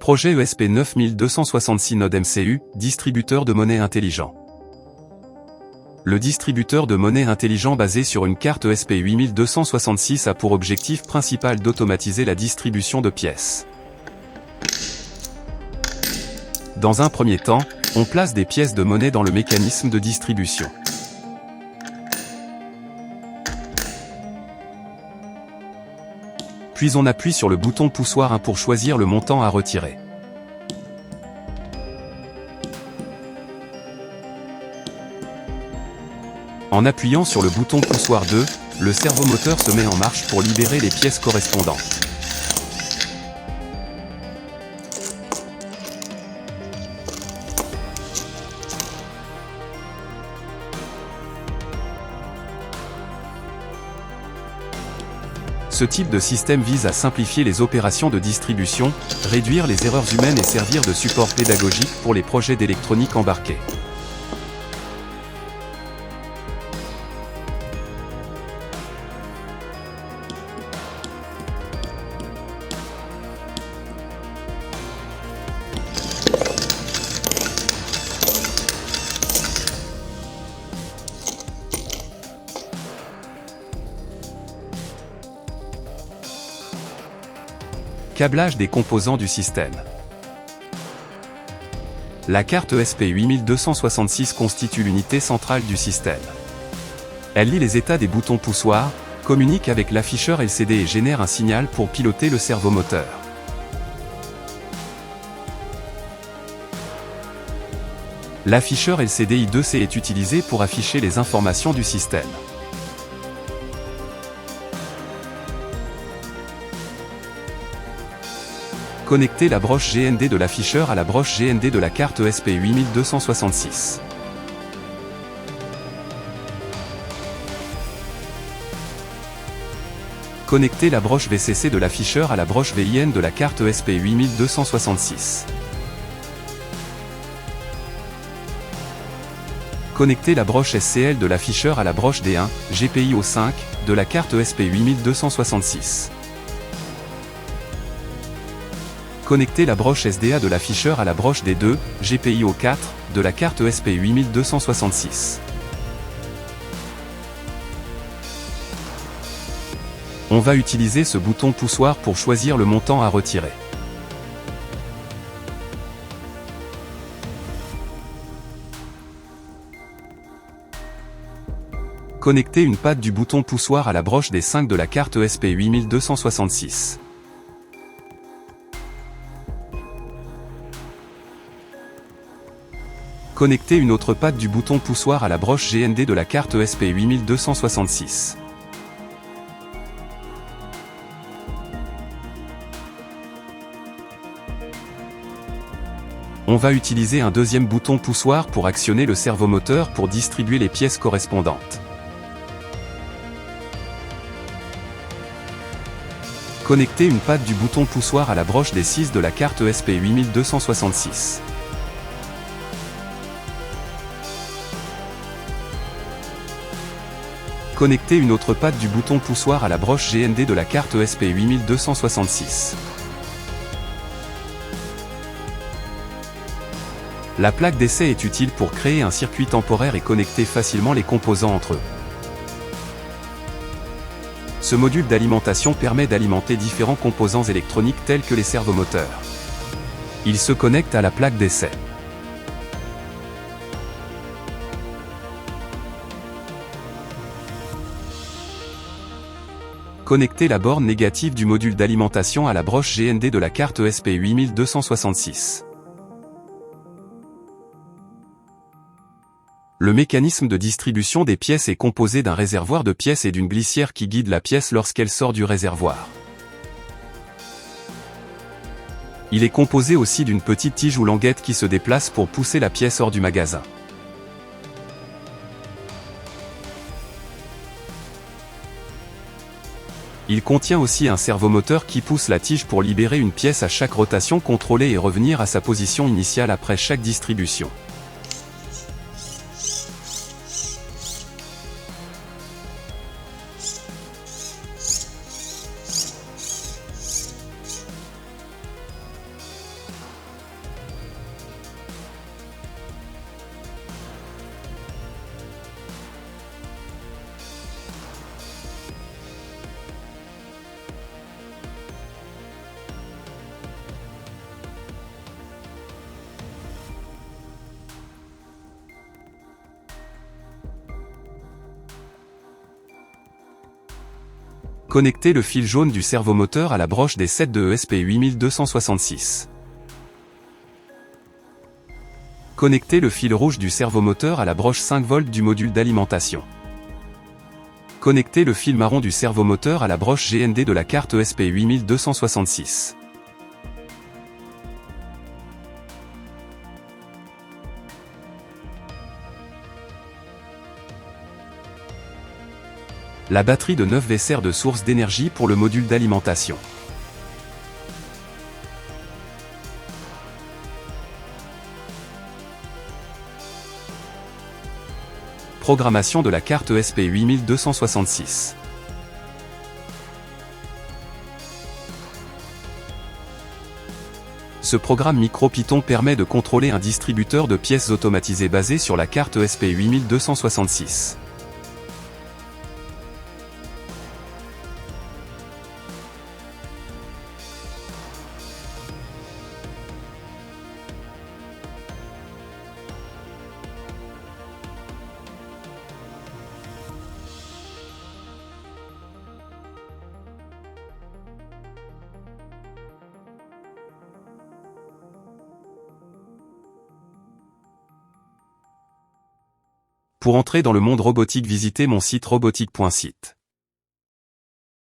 Projet ESP 9266 Node MCU, distributeur de monnaie intelligent. Le distributeur de monnaie intelligent basé sur une carte ESP 8266 a pour objectif principal d'automatiser la distribution de pièces. Dans un premier temps, on place des pièces de monnaie dans le mécanisme de distribution. Puis on appuie sur le bouton poussoir 1 pour choisir le montant à retirer. En appuyant sur le bouton poussoir 2, le servomoteur se met en marche pour libérer les pièces correspondantes. Ce type de système vise à simplifier les opérations de distribution, réduire les erreurs humaines et servir de support pédagogique pour les projets d'électronique embarquée. Câblage des composants du système. La carte ESP 8266 constitue l'unité centrale du système. Elle lit les états des boutons poussoirs, communique avec l'afficheur LCD et génère un signal pour piloter le servomoteur. L'afficheur LCD I2C est utilisé pour afficher les informations du système. Connecter la broche GND de l'afficheur à la broche GND de la carte ESP 8266. Connecter la broche VCC de l'afficheur à la broche VIN de la carte ESP 8266. Connecter la broche SCL de l'afficheur à la broche D1, GPIO 5, de la carte ESP 8266. Connecter la broche SDA de l'afficheur à la broche D2, GPIO 4, de la carte ESP 8266. On va utiliser ce bouton poussoir pour choisir le montant à retirer. Connecter une patte du bouton poussoir à la broche D5 de la carte ESP 8266. Connecter une autre patte du bouton poussoir à la broche GND de la carte ESP 8266. On va utiliser un deuxième bouton poussoir pour actionner le servomoteur pour distribuer les pièces correspondantes. Connecter une patte du bouton poussoir à la broche D6 de la carte ESP 8266. Connecter une autre patte du bouton poussoir à la broche GND de la carte ESP 8266. La plaque d'essai est utile pour créer un circuit temporaire et connecter facilement les composants entre eux. Ce module d'alimentation permet d'alimenter différents composants électroniques tels que les servomoteurs. Il se connecte à la plaque d'essai. Connecter la borne négative du module d'alimentation à la broche GND de la carte ESP 8266. Le mécanisme de distribution des pièces est composé d'un réservoir de pièces et d'une glissière qui guide la pièce lorsqu'elle sort du réservoir. Il est composé aussi d'une petite tige ou languette qui se déplace pour pousser la pièce hors du magasin. Il contient aussi un servomoteur qui pousse la tige pour libérer une pièce à chaque rotation contrôlée et revenir à sa position initiale après chaque distribution. Connecter le fil jaune du servomoteur à la broche des 7 de ESP8266. Connecter le fil rouge du servomoteur à la broche 5 volts du module d'alimentation. Connecter le fil marron du servomoteur à la broche GND de la carte ESP8266. La batterie de 9V sert de source d'énergie pour le module d'alimentation. Programmation de la carte ESP8266. Ce programme MicroPython permet de contrôler un distributeur de pièces automatisé basé sur la carte ESP8266. Pour entrer dans le monde robotique, visitez mon site robotique.site.